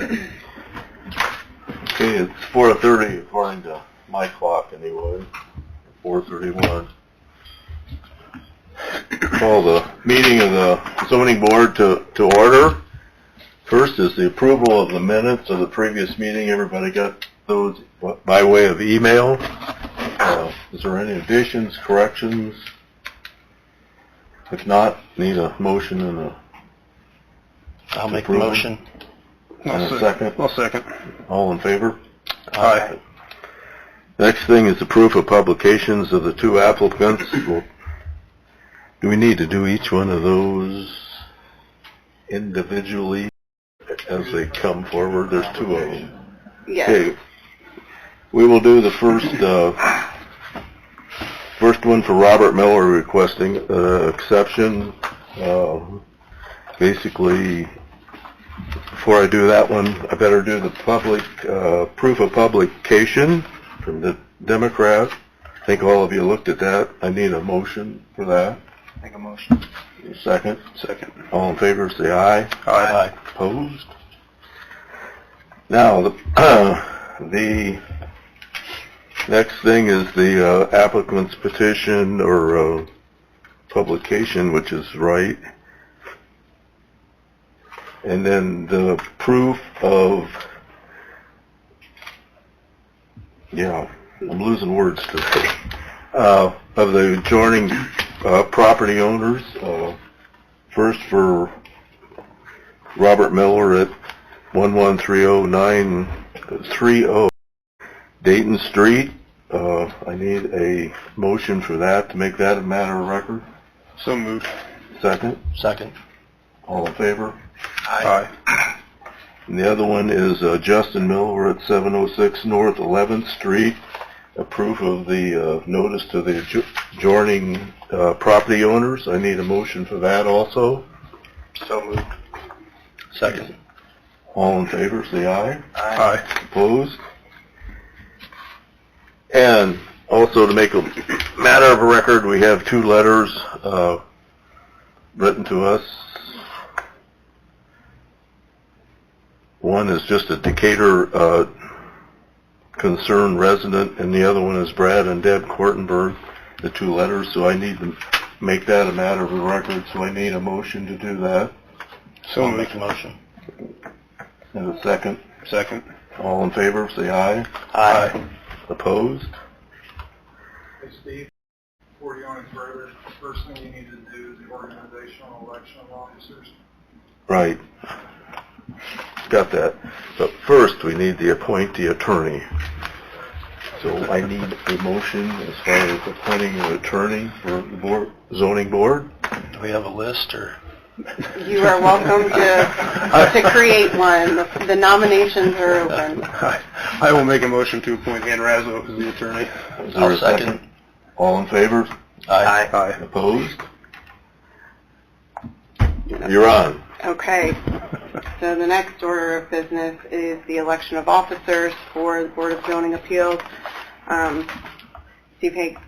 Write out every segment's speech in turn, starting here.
Okay, it's 4:30 according to my clock anyway. 4:31. Call the meeting of the zoning board to order. First is the approval of the minutes of the previous meeting. Everybody got those by way of email. Is there any additions, corrections? If not, need a motion and a... I'll make the motion. And a second? I'll second. All in favor? Aye. Next thing is the proof of publications of the two applicants. Do we need to do each one of those individually as they come forward? There's two of them. Yes. Okay. We will do the first one for Robert Miller requesting exception. Basically, before I do that one, I better do the public proof of publication from the Democrat. I think all of you looked at that. I need a motion for that. Make a motion. Second. Second. All in favor, say aye. Aye. Opposed? Now, the next thing is the applicant's petition or publication, which is right. And then the proof of, I'm losing words today, of the adjoining property owners. First for Robert Miller at 1130930 Dayton Street. I need a motion for that to make that a matter of record. So moved. Second. Second. All in favor? Aye. And the other one is Justin Miller at 706 North 11th Street. A proof of the notice to the adjoining property owners. I need a motion for that also. So moved. Second. All in favor, say aye. Aye. Opposed? And also to make a matter of a record, we have two letters written to us. One is just a Decatur concerned resident, and the other one is Brad and Deb Kortenberg, the two letters, so I need to make that a matter of a record, so I need a motion to do that. So I'll moved. make the motion. And a second. Second. All in favor, say aye. Aye. Opposed? Hey Steve, before you go any further, the first thing you need to do is the organizational election of officers. Right. Got that. But first, we need the appointee attorney. So I need a motion as far as appointing an attorney for the zoning board. Do we have a list or? You are welcome to create one. The nominations are open. I will make a motion to appoint Ann Razzo as the attorney. Is there I'll a second? All in favor? Aye. Aye. Opposed? You're on. Okay. So the next order of business is the election of officers for the Board of Zoning Appeals. Steve Hague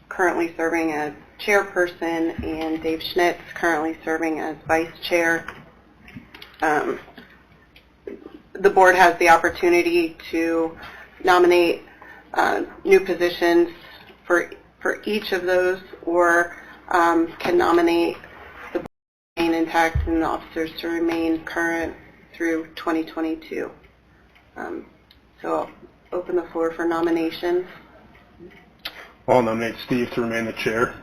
currently serving as chairperson, and Dave Schnitz currently serving as vice chair. The board has the opportunity to nominate new positions for each of those, or can nominate the board to remain intact and the officers to remain current through 2022. So I'll open the floor for nominations. I'll nominate Steve to remain the chair,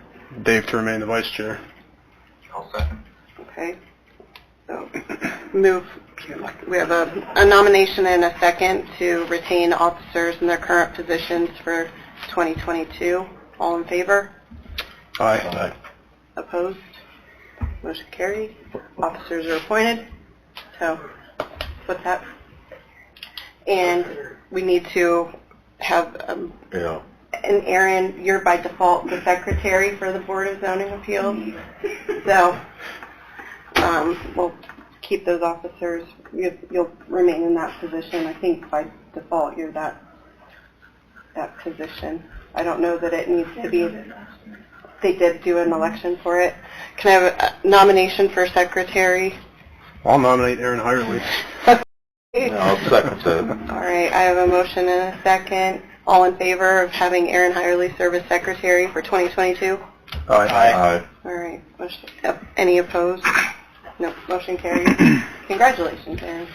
Dave to remain the vice chair. I'll second. Okay. So we have a nomination and a second to retain officers in their current positions for 2022. All in favor? Aye. Opposed? Motion carried. Officers are appointed. So what's that? And we need to have Yeah. and Aaron, you're by default the secretary for the Board of Zoning Appeals. So we'll keep those officers. You'll remain in that position. I think by default you're that position. I don't know that it needs to be. They did do an election for it. Can I have a nomination for secretary? I'll nominate Aaron Hirely. I'll second that. All right, I have a motion and a second. All in favor of having Aaron Hirely serve as secretary for 2022? Aye. All right. Any opposed? No. Motion carries. Congratulations, Aaron.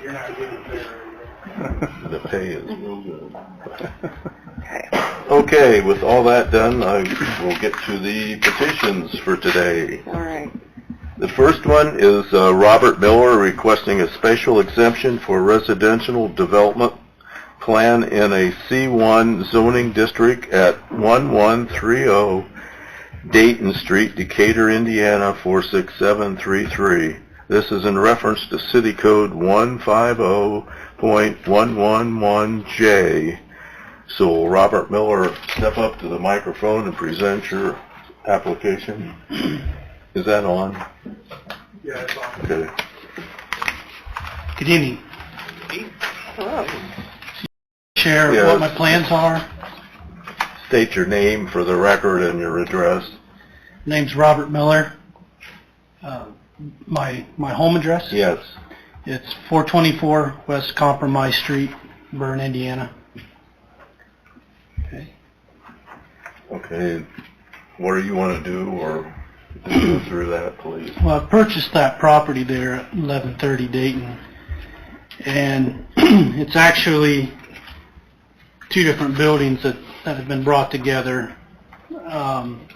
You're not getting there. The pay is real good. Okay. Okay, with all that done, I will get to the petitions for today. All right. The first one is Robert Miller requesting a special exemption for residential development plan in a C1 zoning district at 1130 Dayton Street, Decatur, Indiana 46733. This is in reference to City Code 150.111J. So Robert Miller, step up to the microphone and present your application. Is that on? Yeah, it's on. Okay. Good evening. Hello. Share Yes. what my plans are. State your name for the record and your address. Name's Robert Miller. My home address? Yes. It's 424 West Compromise Street, Bern, Indiana. Okay. Okay. What do you want to do, or go through that, please? Well, I purchased that property there at 1130 Dayton, and it's actually two different buildings that have been brought together,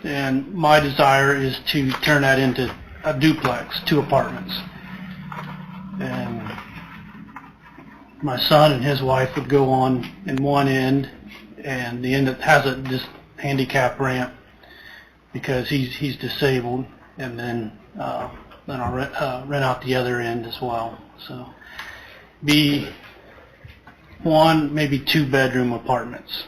and my desire is to turn that into a duplex, 2 apartments. And my son and his wife would go on in one end, and the end that has this handicap ramp because he's disabled, and then I'll rent out the other end as well. So be 1, maybe 2 bedroom apartments.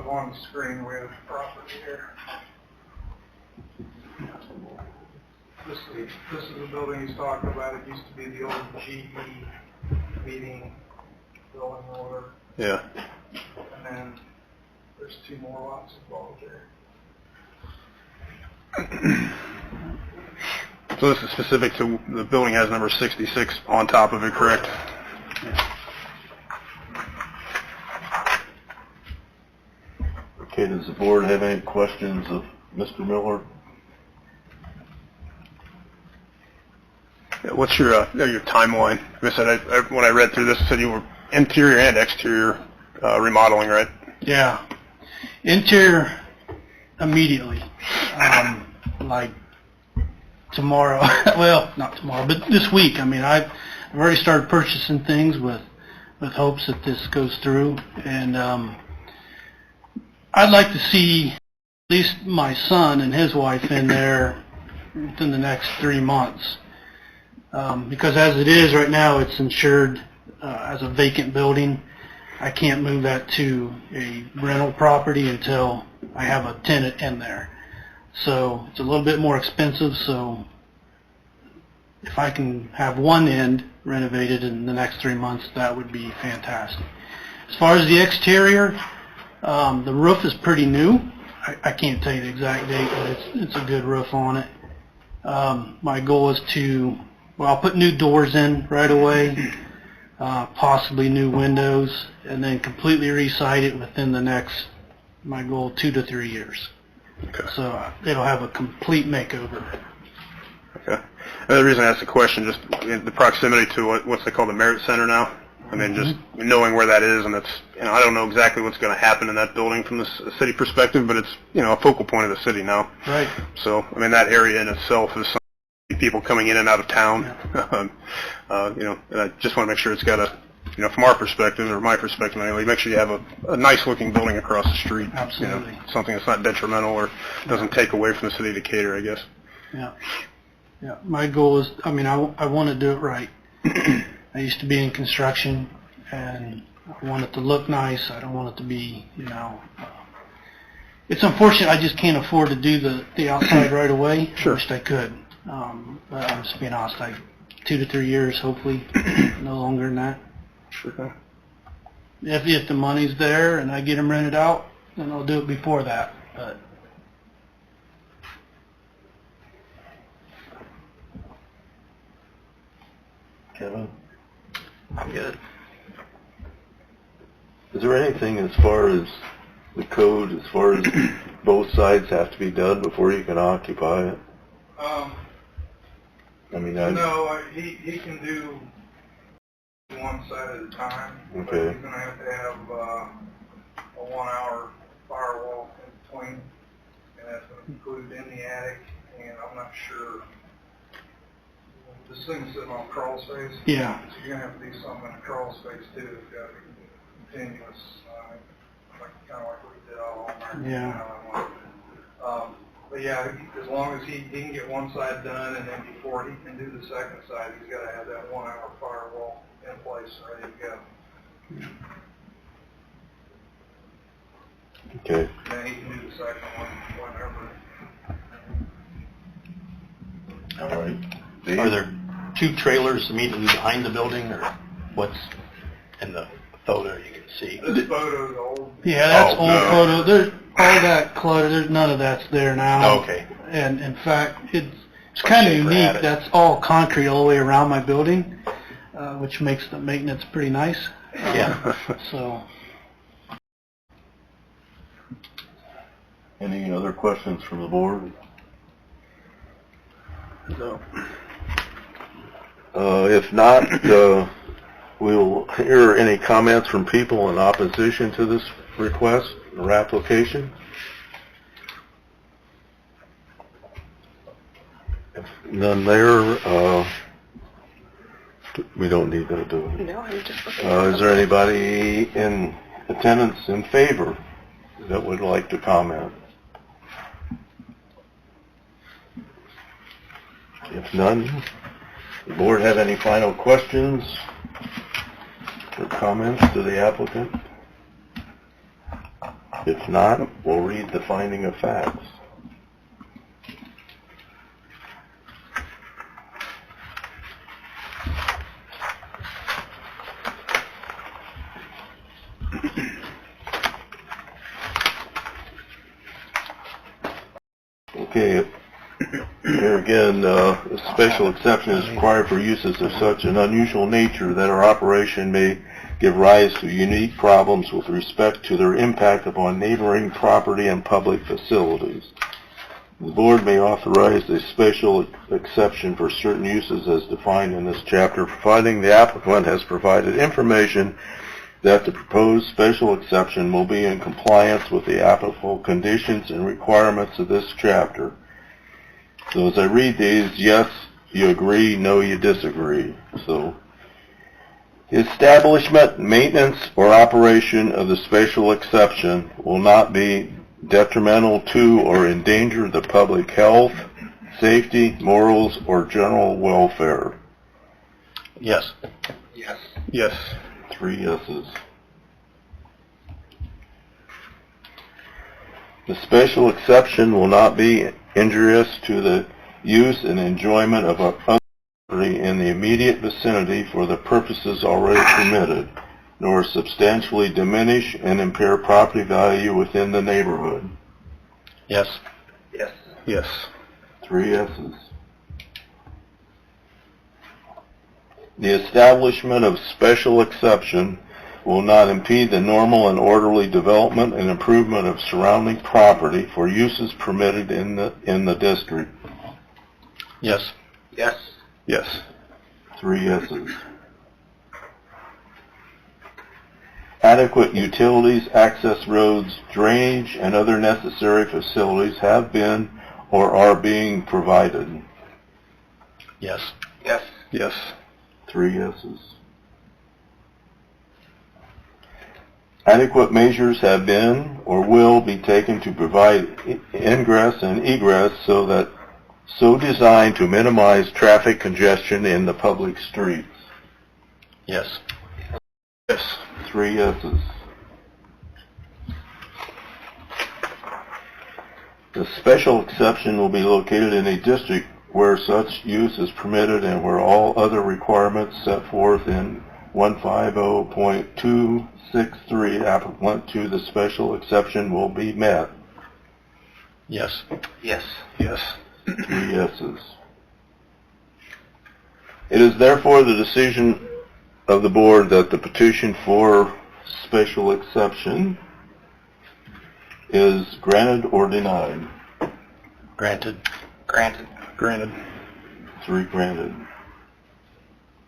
On the screen, we have property here. This is the building he's talking about. It used to be the old GE meeting building or whatever. Yeah. And then there's 2 more lots involved there. So this is specific to, the building has number 66 on top of it, correct? Okay, does the board have any questions of Mr. Miller? Yeah, what's your timeline? I said, when I read through this, it said you were interior and exterior remodeling, right? Yeah. Interior immediately. Like tomorrow. Well, not tomorrow, but this week. I mean, I've already started purchasing things with hopes that this goes through. And I'd like to see at least my son and his wife in there within the next 3 months. Because as it is right now, it's insured as a vacant building. I can't move that to a rental property until I have a tenant in there. So it's a little bit more expensive, so if I can have one end renovated in the next 3 months, that would be fantastic. As far as the exterior, the roof is pretty new. I can't tell you the exact date, but it's a good roof on it. My goal is to, well, I'll put new doors in right away, possibly new windows, and then completely re-site it within the next, my goal, 2 to 3 years. Okay. So it'll have a complete makeover. Okay. The reason I asked the question, just the proximity to what's they call the Merit Center now. I mean, just knowing where that is, and it's, I don't know exactly what's going to happen in that building from the city perspective, but it's, a focal point of the city now. Right. So, I mean, that area in itself is something, people coming in and out of town. And I just want to make sure it's got a, from our perspective, or my perspective anyway, make sure you have a nice looking building across the street. Absolutely. Something that's not detrimental or doesn't take away from the city of Decatur, I guess. Yeah. Yeah. My goal is, I want to do it right. I used to be in construction, and I want it to look nice. I don't want it to be, it's unfortunate I just can't afford to do the outside right away. Sure. I wished I could. But I'm just being honest. 2 to 3 years, hopefully, no longer than that. Sure. If the money's there and I get them rented out, then I'll do it before that. But Kevin? I'm good. Is there anything as far as the code, as far as both sides have to be done before you can occupy it? I mean, No, he can do one side at a time. But Okay. he's gonna have to have a 1 hour firewall in between, and that's gonna be included in the attic, and I'm not sure. This thing's sitting on crawl space. Yeah. So you're gonna have to do something in the crawl space too. It's got to be continuous, kind of like we did all on our. Yeah. But yeah, as long as he can get one side done, and then before he can do the second side, he's got to have that 1 hour firewall in place and ready to go. Okay. Then he can do the second one whenever. All right. Are there two trailers immediately behind the building, or what's in the photo you can see? This photo's old. Yeah, that's Oh, old no. photo. There's all that clutter. There's none of that's there now. Okay. And in fact, it's kind of Shaker unique. had it. That's all concrete all the way around my building, which makes the maintenance pretty nice. Yeah. So, Any other questions from the board? No. If not, we'll hear any comments from people in opposition to this request or application. If none there, we don't need to do it. No, I'm just looking. Is there anybody in attendance in favor that would like to comment? If none, the board have any final questions or comments to the applicant? If not, we'll read the finding of facts. Okay, here again, a special exception is required for uses of such an unusual nature that our operation may give rise to unique problems with respect to their impact upon neighboring property and public facilities. The board may authorize a special exception for certain uses as defined in this chapter, providing the applicant has provided information that the proposed special exception will be in compliance with the applicable conditions and requirements of this chapter. So as I read these, yes, you agree, no, you disagree. So, the establishment, maintenance, or operation of the special exception will not be detrimental to or endanger the public health, safety, morals, or general welfare. Yes. Yes. 3 yeses. The special exception will not be injurious to the use and enjoyment of other property in the immediate vicinity for the purposes already permitted, nor substantially diminish and impair property value within the neighborhood. Yes. Yes. 3 yeses. The establishment of special exception will not impede the normal and orderly development and improvement of surrounding property for uses permitted in the district. Yes. Yes. 3 yeses. Adequate utilities, access roads, drainage, and other necessary facilities have been or are being provided. Yes. Yes. 3 yeses. Adequate measures have been or will be taken to provide ingress and egress so designed to minimize traffic congestion in the public streets. Yes. Yes. 3 yeses. The special exception will be located in a district where such use is permitted and where all other requirements set forth in 150.263 applicant to the special exception will be met. Yes. Yes. 3 yeses. It is therefore the decision of the board that the petition for special exception is granted or denied. Granted. Granted. 3 granted.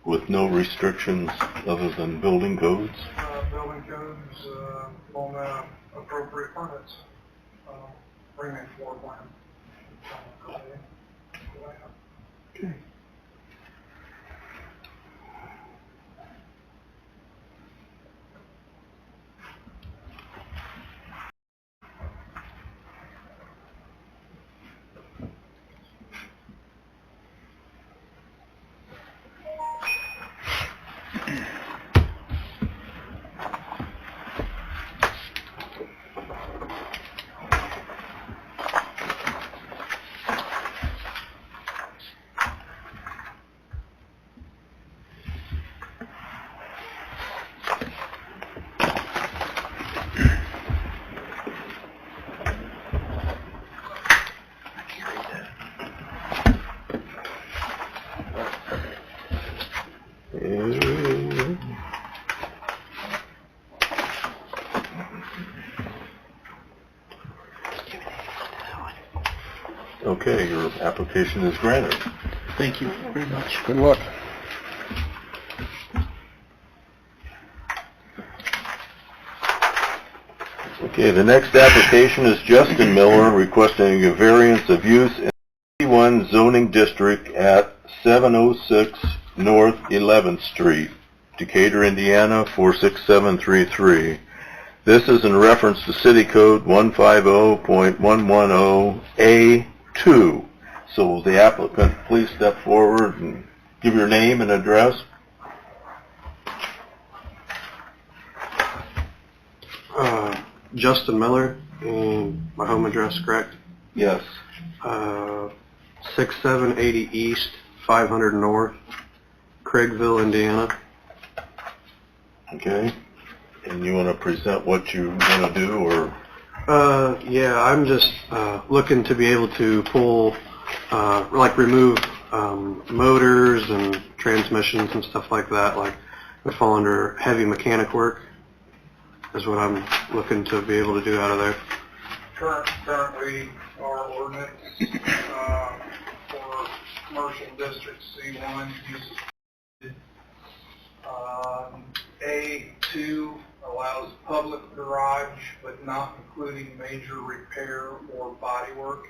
With no restrictions other than building codes. Building codes, on appropriate permits. Bring in floor plan. Okay. Okay, your application is granted. Thank you very much. Good luck. Okay, the next application is Justin Miller requesting a variance of use in the C1 zoning district at 706 North 11th Street, Decatur, Indiana 46733. This is in reference to City Code 150.110A2. So will the applicant please step forward and give your name and address? Justin Miller, and my home address, correct? Yes. 6780 East, 500 North, Craigville, Indiana. Okay. And you want to present what you want to do, or? Yeah, I'm just looking to be able to pull, remove motors and transmissions and stuff like that. Like, they fall under heavy mechanic work, is what I'm looking to be able to do out of there. Currently, our ordinance for commercial district C1 uses A2 allows public garage, but not including major repair or body work.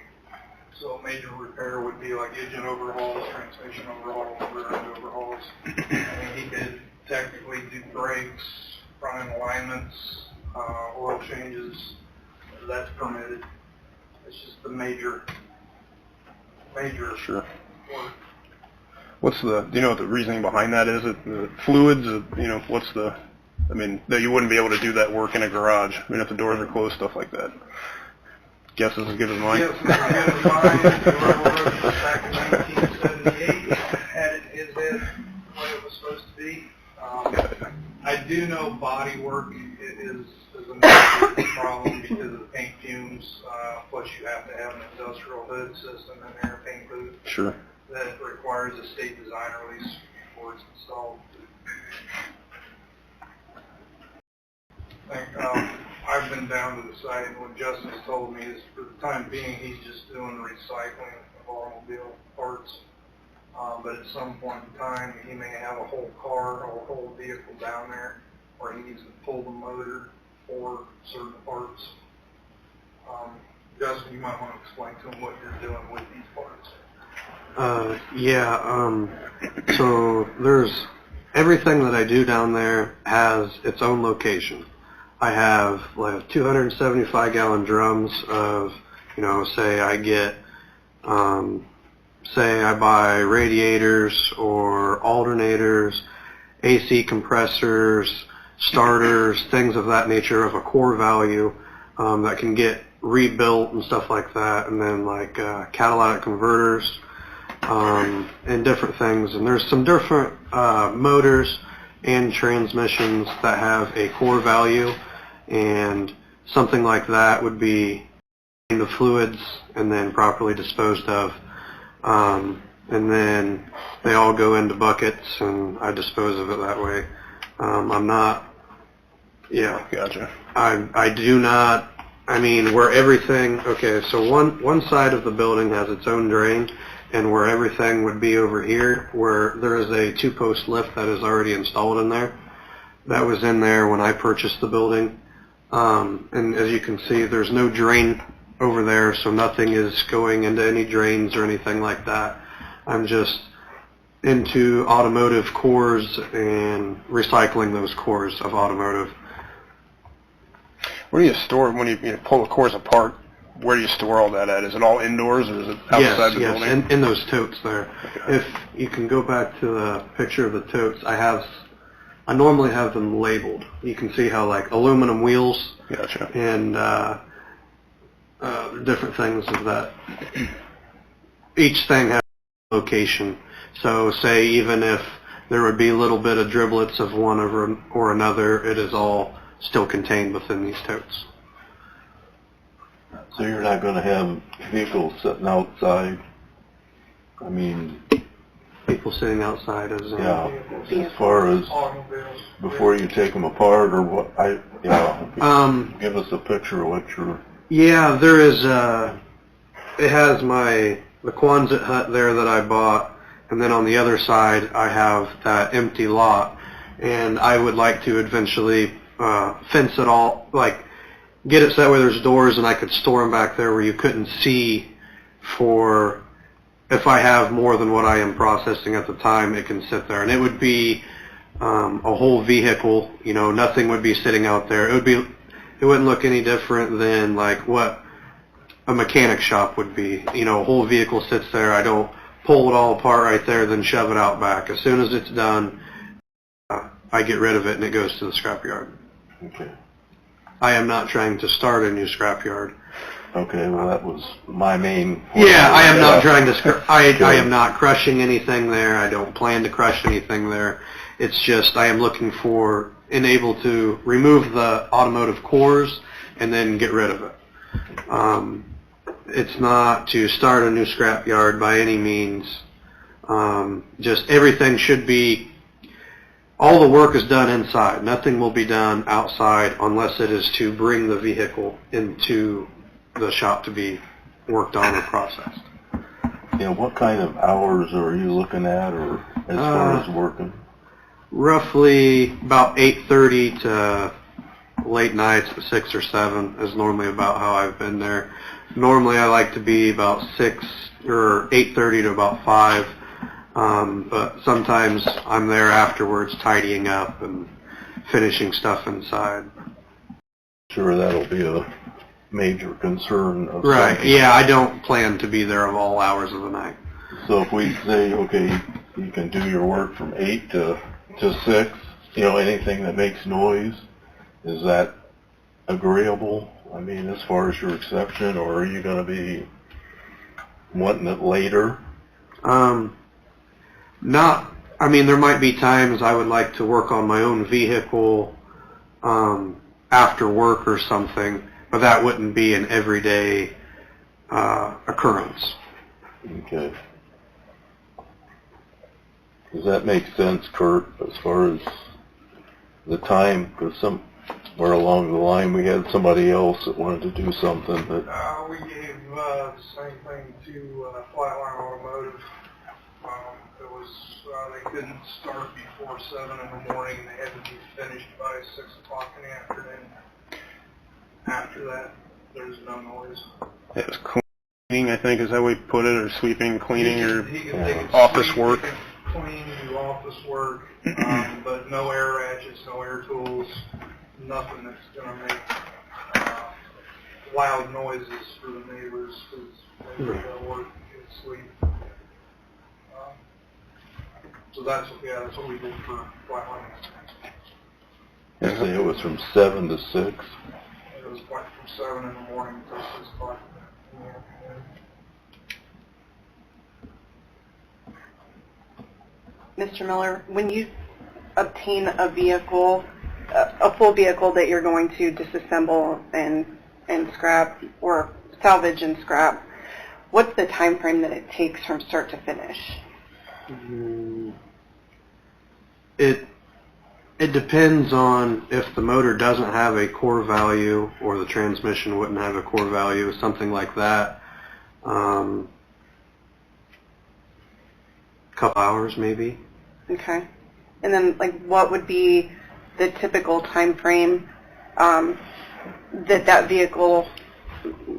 So major repair would be like engine overhauls, transmission overhauls, rear end overhauls. I mean, he could technically do brakes, front end alignments, oil changes. That's permitted. It's just the major Sure. work. What's the, do you know what the reasoning behind that is? The fluids, what's the, I mean, that you wouldn't be able to do that work in a garage. I mean, if the doors are closed, stuff like that. Guess is as good as mine. Yes, as good as mine. The railroad back in 1978 had it in his head the way it was supposed to be. I do know body work is a major problem because of the paint fumes. Plus, you have to have an industrial hood system in there, paint booth, Sure. that requires a state design release before it's installed. I've been down to the site, and what Justin has told me is for the time being, he's just doing the recycling of automobile parts. But at some point in time, he may have a whole car or a whole vehicle down there where he needs to pull the motor for certain parts. Justin, you might want to explain to him what you're doing with these parts. So there's, everything that I do down there has its own location. I have like 275-gallon drums of, say I get, say I buy radiators or alternators, AC compressors, starters, things of that nature of a core value that can get rebuilt and stuff like that, and then like catalytic converters and different things. And there's some different motors and transmissions that have a core value, and something like that would be in the fluids and then properly disposed of. And and then they all go into buckets, and I dispose of it that way. I'm not, yeah. Gotcha. I do not, I mean, where everything, okay, so one side of the building has its own drain, and where everything would be over here, where there is a 2-post lift that is already installed in there. That was in there when I purchased the building. And as you can see, there's no drain over there, so nothing is going into any drains or anything like that. I'm just into automotive cores and recycling those cores of automotive. Where do you store, when you pull the cores apart, where do you store all that at? Is it all indoors or is it outside the building? Yes, in those totes there. Okay. If you can go back to the picture of the totes, I normally have them labeled. You can see how like aluminum wheels Gotcha. and different things of that. Each thing has a location. So say even if there would be a little bit of driblets of one or another, it is all still contained within these totes. So you're not going to have vehicles sitting outside? I mean, People sitting outside as yeah, as far as Automobiles. before you take them apart or what, give us a picture of what you're, Yeah, there is it has the Quonset hut there that I bought, and then on the other side I have that empty lot, and I would like to eventually fence it all, like get it so that way there's doors and I could store them back there where you couldn't see for, if I have more than what I am processing at the time, it can sit there. And it would be a whole vehicle, nothing would be sitting out there. It wouldn't look any different than like what a mechanic shop would be. A whole vehicle sits there. I don't pull it all apart right there, then shove it out back. As soon as it's done, I get rid of it and it goes to the scrapyard. okay. I am not trying to start a new scrapyard. Okay, well, that was my main point. Yeah, I am not trying to, I am not crushing anything there. I don't plan to crush anything there. It's just I am looking for and able to remove the automotive cores and then get rid of it. It's not to start a new scrapyard by any means. Just everything should be, all the work is done inside. Nothing will be done outside unless it is to bring the vehicle into the shop to be worked on or processed. What kind of hours are you looking at, or as far as working? Roughly about 8:30 to late nights, 6 or 7 is normally about how I've been there. Normally I like to be about 6 or 8:30 to about 5, but sometimes I'm there afterwards tidying up and finishing stuff inside. Sure, that'll be a major concern of Right, something. yeah, I don't plan to be there of all hours of the night. So if we say, okay, you can do your work from 8 to 6, anything that makes noise, is that agreeable? I mean, as far as your exception, or are you going to be wanting it later? There might be times I would like to work on my own vehicle after work or something, but that wouldn't be an everyday occurrence. Okay. Does that make sense, Kurt, as far as the time? Because somewhere along the line we had somebody else that wanted to do something, but We gave the same thing to Flatline Automotive. It was, they couldn't start before 7 in the morning. They had to be finished by 6 o'clock in the afternoon. After that, there's no noise. It was cleaning, I think, is how we put it, or sweeping, cleaning, or He can office sweep, work. he can clean, do office work, but no air ratchets, no air tools, nothing that's going to make loud noises for the neighbors because they go to work and sleep. So that's what we did for Flatline. you say it was from 7 to 6. It was like from 7 in the morning until 6 o'clock in the afternoon. Mr. Miller, when you obtain a vehicle, a full vehicle that you're going to disassemble and scrap or salvage and scrap, what's the time frame that it takes from start to finish? It depends on if the motor doesn't have a core value or the transmission wouldn't have a core value, something like that. Couple hours maybe. Okay. And then, like, what would be the typical time frame that vehicle,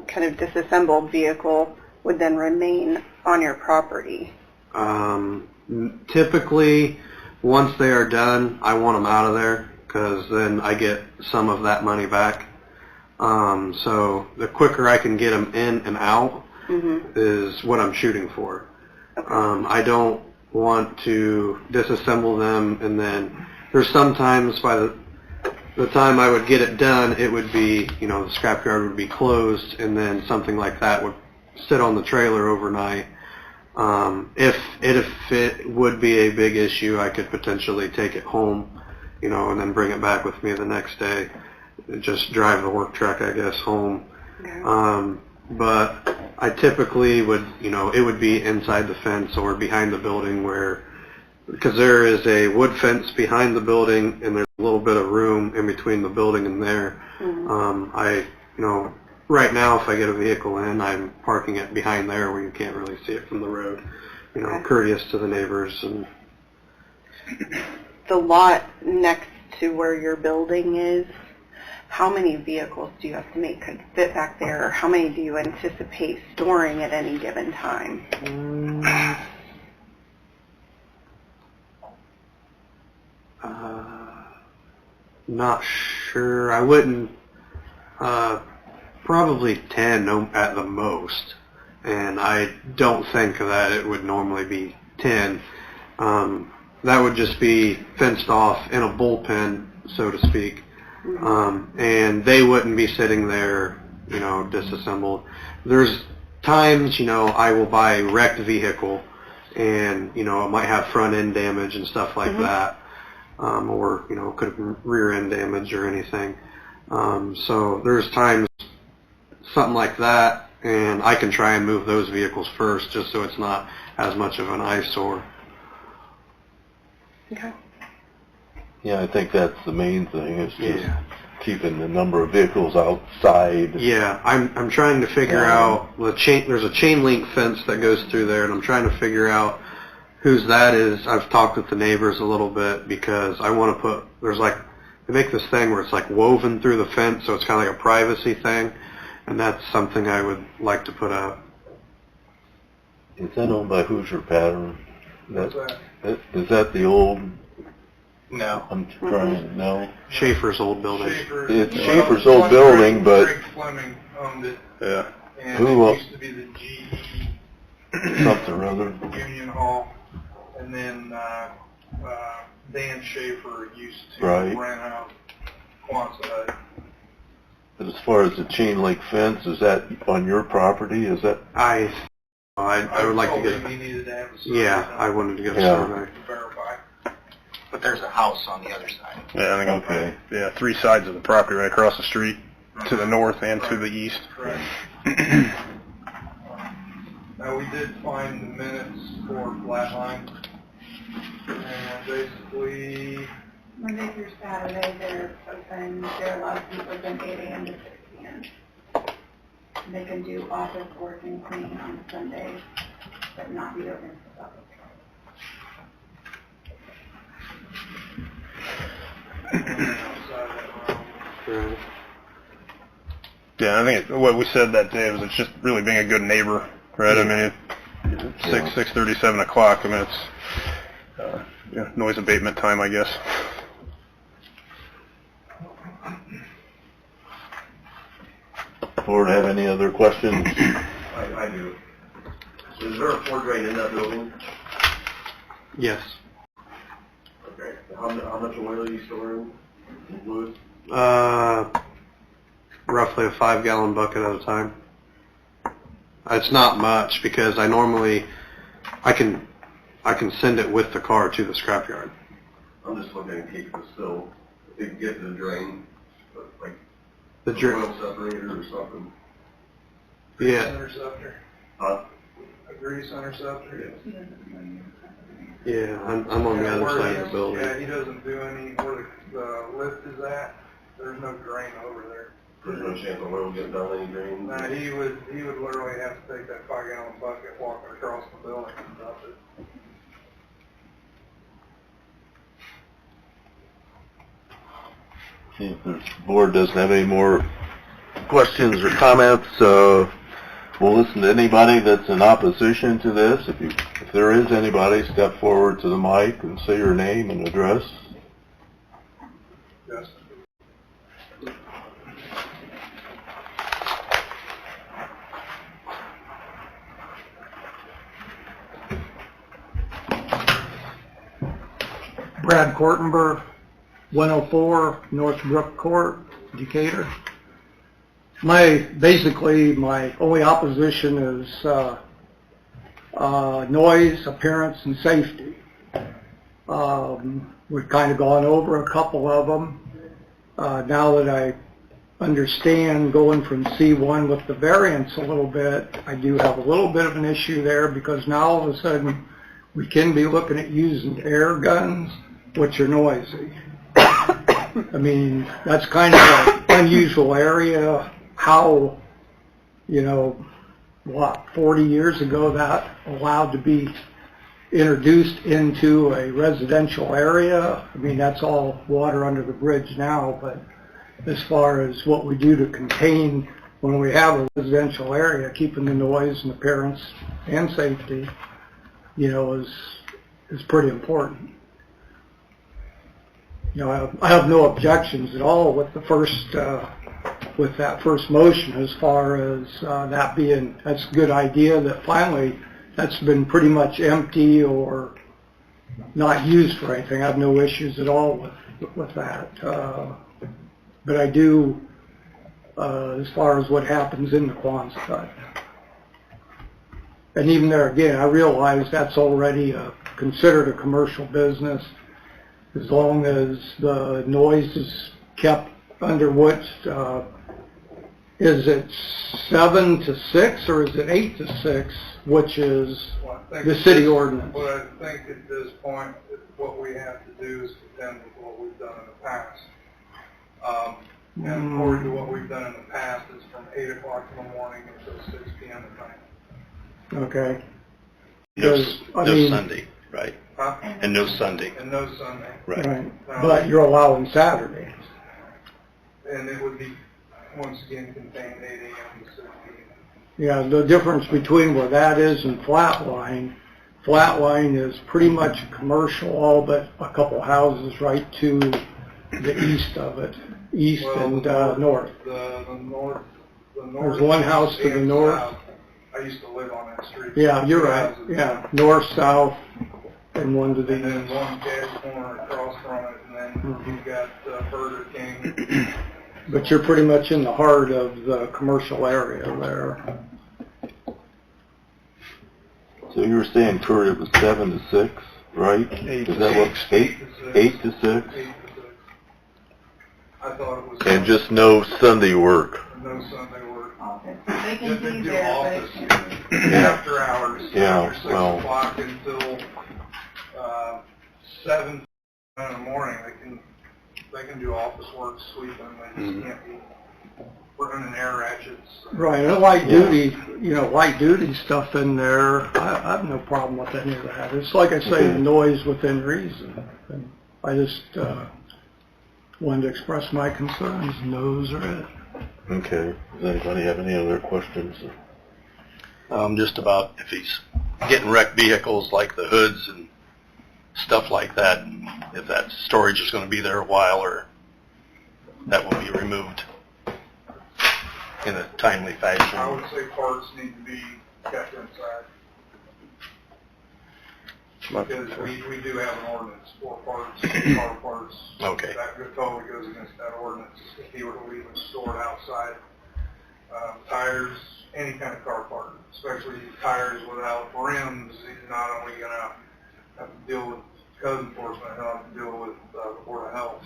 kind of disassembled vehicle, would then remain on your property? Typically, once they are done, I want them out of there because then I get some of that money back. So the quicker I can get them in and out is what I'm shooting for. Okay. I don't want to disassemble them, and then there's sometimes by the time I would get it done, it would be, the scrapyard would be closed, and then something like that would sit on the trailer overnight. If it would be a big issue, I could potentially take it home, and then bring it back with me the next day. Just drive the work truck, I guess, home. Okay. But I typically would, it would be inside the fence or behind the building because there is a wood fence behind the building and there's a little bit of room in between the building and there. Right now if I get a vehicle in, I'm parking it behind there where you can't really see it from the road, Okay. courteous to the neighbors. And The lot next to where your building is, how many vehicles do you estimate could fit back there, or how many do you anticipate storing at any given time? Not sure. I wouldn't. Probably 10 at the most, and I don't think that it would normally be 10. That would just be fenced off in a bullpen, so to speak, and they wouldn't be sitting there, disassembled. There's times, I will buy a wrecked vehicle, and it might have front end damage and stuff like that, or could have been rear end damage or anything. So there's times something like that, and I can try and move those vehicles first just so it's not as much of an eyesore. Okay. Yeah, I think that's the main thing, is just keeping the number of vehicles outside. Yeah, I'm trying to figure out there's a chain link fence that goes through there, and I'm trying to figure out whose that is. I've talked with the neighbors a little bit because I want to they make this thing where it's like woven through the fence, so it's kind of like a privacy thing, and that's something I would like to put up. Is that owned by Hoosier Pattern? What's that? Is that the old? No. I'm trying. No. Schaefer's old building. It's Schaefer's old building, but Greg Fleming owned it, Yeah. and Who, it used to be the GE something or other. Union Hall, and then Dan Schaefer used to Right. rent out Quonset. But as far as the chain link fence, is that on your property? Is that? I would like to told get him he needed to have a survey Yeah, done I wanted to get a Yeah. survey. to verify. But there's a house on the other side. Yeah, I think Okay. yeah, 3 sides of the property right across the street, to the north and to the east. Correct. Now, we did find the minutes for Flatline, and basically, Monday through Saturday, they're open, their license is open 8 a.m. to 6 p.m. They can do office work and cleaning on Sundays, but not be open for public. outside of that realm. Right. Yeah, I think what we said that day was it's just really being a good neighbor, right? I mean, 6:30, 7 o'clock. I mean, it's noise abatement time, I guess. Board have any other questions? I do. Is there a floor drain in that building? Yes. Okay. How much oil are you storing? Fluid? Roughly a 5-gallon bucket at a time. It's not much because I can send it with the car to the scrapyard. I'm just looking in case it's still, if you can get to the drain, like The an drain. oil separator or something. Yeah. Centers up there. Huh? Agree center septic? Yeah, I'm on the other side of the building. Yeah, he doesn't do any, where the lift is at, there's no drain over there. There's no chance of oil getting down any drain? Now, he would literally have to take that 5-gallon bucket, walk it across the building and dump it. See if the board doesn't have any more questions or comments, we'll listen to anybody that's in opposition to this. If there is anybody, step forward to the mic and say your name and address. Yes. Brad Kortenberg, 104 Northbrook Court, Decatur. Basically, my only opposition is noise, appearance, and safety. We've kind of gone over a couple of them. Now that I understand going from C1 with the variance a little bit, I do have a little bit of an issue there, because now all of a sudden we can be looking at using air guns, which are noisy. I mean, that's kind of an unusual area. How, 40 years ago that allowed to be introduced into a residential area? I mean, that's all water under the bridge now, but as far as what we do to contain when we have a residential area, keeping the noise and appearance and safety, is pretty important. I have no objections at all with with that first motion, as far as that's a good idea, that finally that's been pretty much empty or not used for anything. I have no issues at all with that. But I do, as far as what happens in the Quonset. And even there again, I realize that's already considered a commercial business, as long as the noise is kept under what, is it 7 to 6 or is it 8 to 6, which is the city ordinance? What I think at this point, what we have to do is contend with what we've done in the past. And according to what we've done in the past, it's from 8 o'clock in the morning until 6 p.m. at night. Okay. No I mean, Sunday, right? Huh? And no Sunday. And no Sunday. Right. But you're allowing Saturdays. And it would be, once again, contained 8 a.m. to 6 p.m. Yeah, the difference between where that is and Flatline is pretty much commercial, all but a couple houses right to the east of it, and north. The north. There's one house to the and north. south. I used to live on that street. Yeah, you're Two right. houses. Yeah, north, south, and one to the And then east. one cash corner across from it, and then you've got Burger King. But you're pretty much in the heart of the commercial area there. So you were saying, Kurt, it was 7 to 6, right? Is that what, 8 to 6? 8 to 6. I thought it was. And just no Sunday work. No Sunday work. Office. They can Just be do there, but office it can't be. after hours. Yeah, After 6 well. o'clock until 7 in the morning, they can do office work, sweeping, they just can't be running air ratchets. Right, and light duty stuff in there, I have no problem with any of that. It's like I say, the noise within reason. And I just wanted to express my concerns, and those are it. Okay. Does anybody have any other questions? Just about if he's getting wrecked vehicles like the hoods and stuff like that, if that storage is going to be there a while, or that will be removed in a timely I fashion. would say parts need to be kept inside. Because we do have an ordinance for parts, car parts. Okay. That totally goes against that ordinance if he were to leave it stored outside. Tires, any kind of car part, especially tires without rims, he's not only going to have to deal with code enforcement, he'll have to deal with the Board of Health.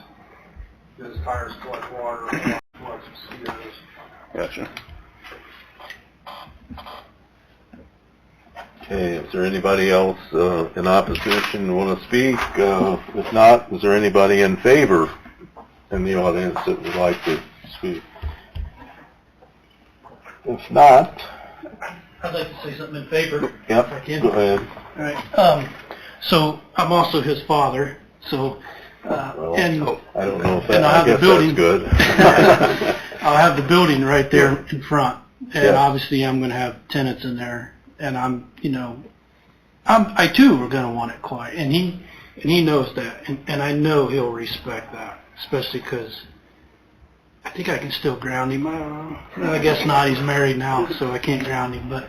His tires collect water, collect mosquitoes. Gotcha. Okay, is there anybody else in opposition want to speak? If not, is there anybody in favor in the audience that would like to speak? If not, I'd like to say something in favor. yep, If I can. go ahead. All right. So I'm also his father. So Well, and I don't know if and that, I'll I have the guess building. that's good. I'll have the building right there in front, and Yeah. obviously I'm going to have tenants in there, and I too are going to want it quiet, and he knows that, and I know he'll respect that, especially because I think I can still ground him. I don't know. I guess not. He's married now, so I can't ground him, but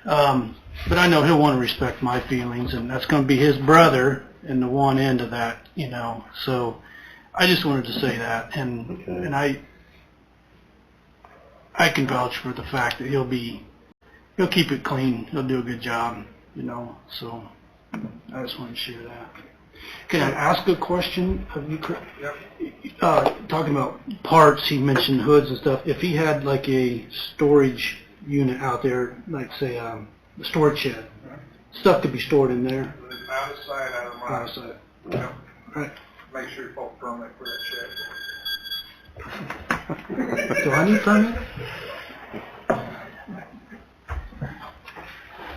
I know he'll want to respect my feelings, and that's going to be his brother in the one end of that, So I just wanted to say that, and Okay. and I can vouch for the fact that he'll keep it clean. He'll do a good job, So I just want to share that. Can I ask a question of you, Chris? Yep. Talking about parts, he mentioned hoods and stuff. If he had like a storage unit out there, like say a storage shed, stuff could be stored in there. Out of sight, out of mind. Outside. Yep. Right. Make sure you pull a permit for that shed. Do I need permit?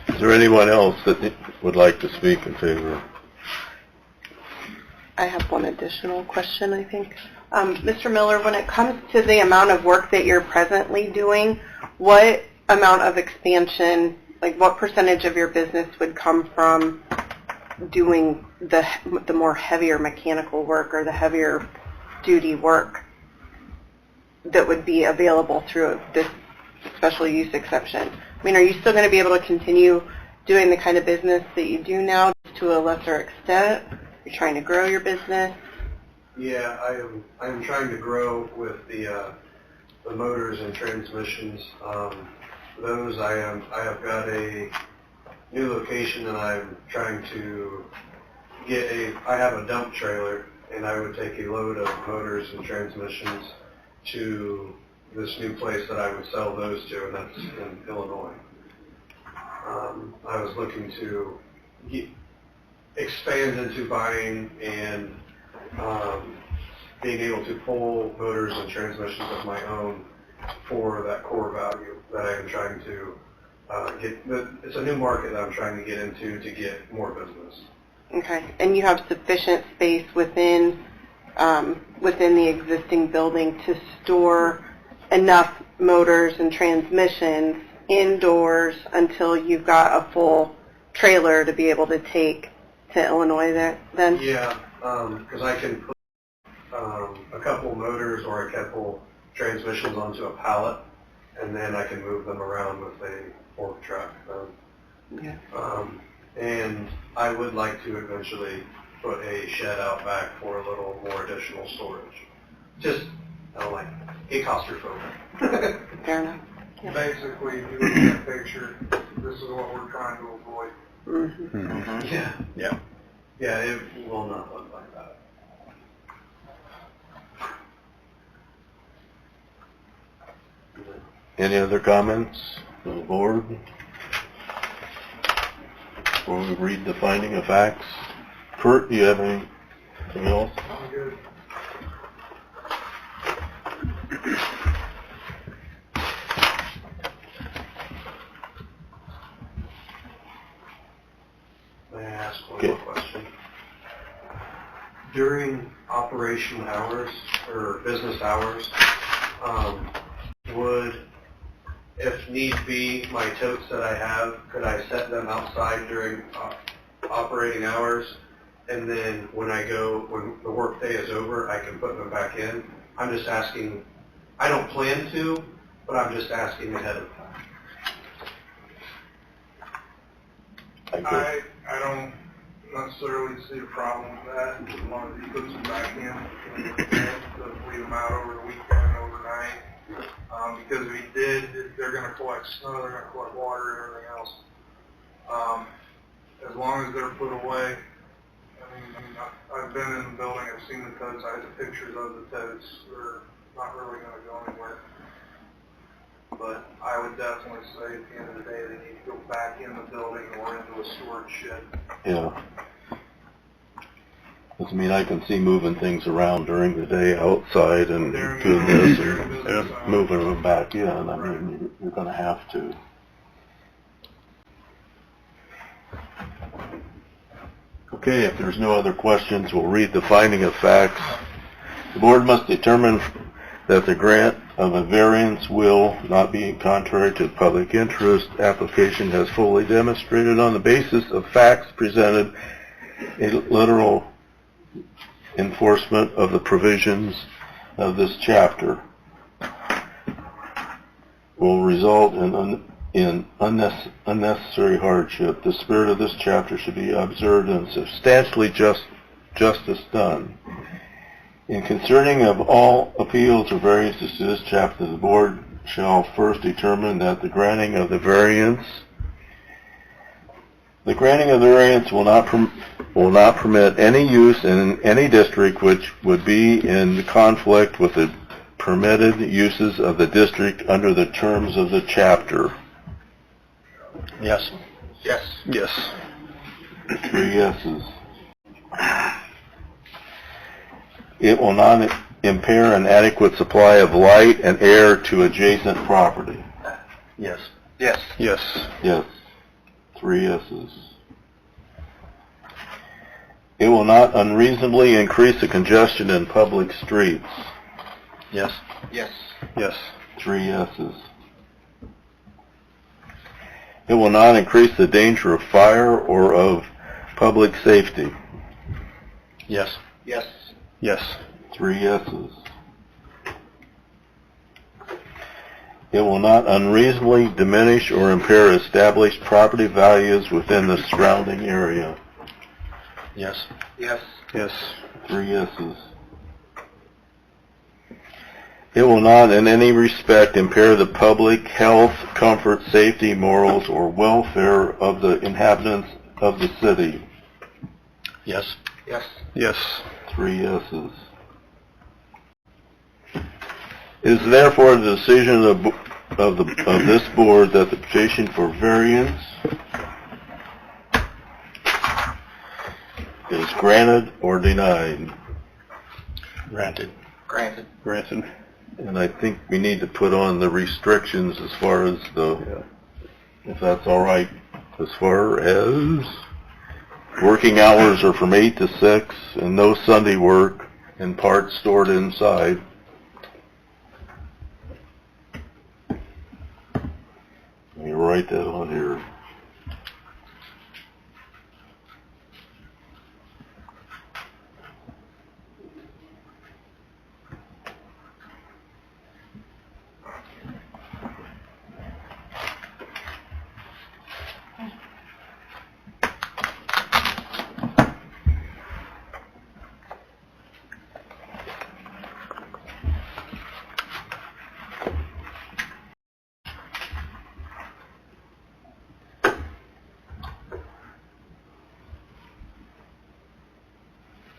Is there anyone else that would like to speak in favor? I have one additional question, I think. Mr. Miller, when it comes to the amount of work that you're presently doing, what amount of expansion, like what percentage of your business would come from doing the more heavier mechanical work or the heavier duty work that would be available through this special use exception? I mean, are you still going to be able to continue doing the kind of business that you do now to a lesser extent? You're trying to grow your business? Yeah, I am trying to grow with the motors and transmissions. Those I have got a new location, and I'm trying to I have a dump trailer, and I would take a load of motors and transmissions to this new place that I would sell those to, and that's in Illinois. I was looking to expand into buying and being able to pull motors and transmissions of my own for that core value that I am trying to get. It's a new market that I'm trying to get into to get more business. Okay. And you have sufficient space within the existing building to store enough motors and transmissions indoors until you've got a full trailer to be able to take to Illinois then? Yeah, because I can put a couple motors or a couple transmissions onto a pallet, and then I can move them around with a fork truck. Okay. And I would like to eventually put a shed out back for a little more additional storage. Just, it costs your phone. Fair enough. Basically, if you look at the picture, this is what we're trying to avoid. Mm-hmm. Yeah. Yeah. Yeah, it will not look like that. Any other comments from the board? Before we read the finding of facts. Kurt, do you have anything else? I'm good. May I ask one Okay. more question? During operation hours or business hours, would, if need be, my totes that I have, could I set them outside during operating hours? And then when the work day is over, I can put them back in? I'm just asking, I don't plan to, but I'm just asking ahead of time. I don't necessarily see a problem with that, as long as he puts them back in, to leave them out over the weekend, overnight. Because if he did, they're going to collect snow, they're going to collect water and everything else. As long as they're put away, I've been in the building, I've seen the totes, I have the pictures of the totes, they're not really going to go anywhere. but I would definitely say at the end of the day, they need to go back in the building or into a storage shed. Yeah. 'Cause, I mean, I can see moving things around during the day outside and doing this and moving them back in. I mean, you're gonna have to. Okay, if there's no other questions, we'll read the finding of facts. The board must determine that the grant of a variance will not be contrary to public interest. Application has fully demonstrated on the basis of facts presented a literal enforcement of the provisions of this chapter will result in unnecessary hardship. The spirit of this chapter should be observed and substantially justice done. In concerning of all appeals or variances to this chapter, the board shall first determine that the granting of the variance will not permit any use in any district which would be in conflict with the permitted uses of the district under the terms of the chapter. Yes. Yes. 3 yeses. It will not impair an adequate supply of light and air to adjacent property. Yes. Yes. Yes. 3 yeses. It will not unreasonably increase the congestion in public streets. Yes. Yes. 3 yeses. It will not increase the danger of fire or of public safety. Yes. 3 yeses. It will not unreasonably diminish or impair established property values within the surrounding area. Yes. 3 yeses. It will not in any respect impair the public health, comfort, safety, morals, or welfare of the inhabitants of the city. Yes. 3 yeses. It is therefore the decision of this board that the petition for variance is granted or denied. Granted. And I think we need to put on the restrictions as far as if that's all right, as far as working hours are from 8 to 6 and no Sunday work and parts stored inside. Let me write that on here.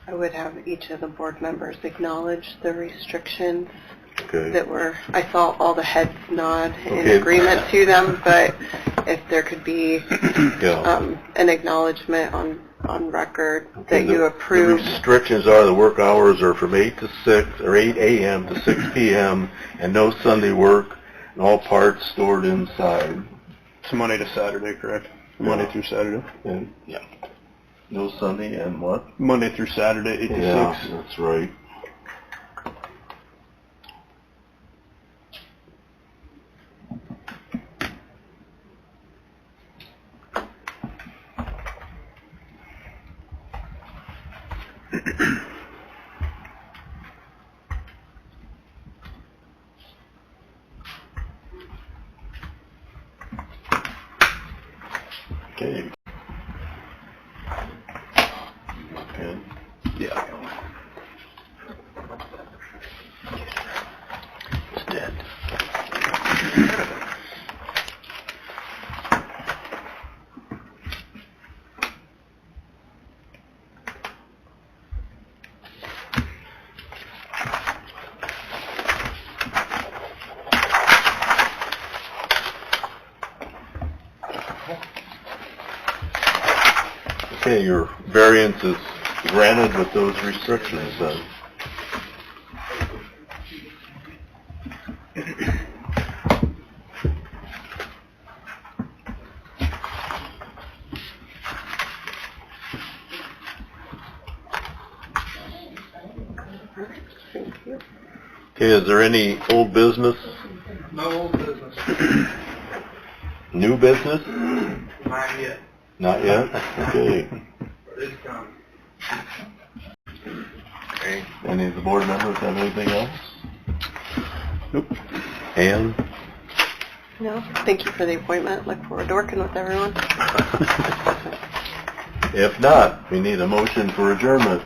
I would have each of the board members acknowledge the restrictions Okay. that were, I saw all the heads nod in Okay. agreement to them, but if there could be Yeah. an acknowledgement on record Okay, that you The approve. restrictions are the work hours are from 8 to 6, or 8 a.m. to 6 p.m., and no Sunday work, and all parts stored inside. It's Monday to Saturday, correct? Monday through Saturday. And Yeah. no Sunday and what? Monday through Saturday, 8 to Yeah, 6. that's right. Okay. Okay. Yeah. It's dead. Okay, your variance is granted with those restrictions then. Okay, is there any old business, No old business. new business? Not yet, Not yet? Okay. but it's coming. Okay. Any of the board members have anything else? Nope. Ann? No, thank you for the appointment. Look forward to working with everyone. If not, we need a motion for adjournment.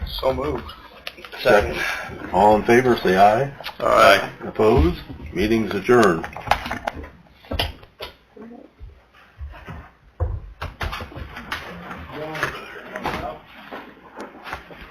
So moved. Second. All in favor, say aye. Aye. Opposed? Meeting's adjourned.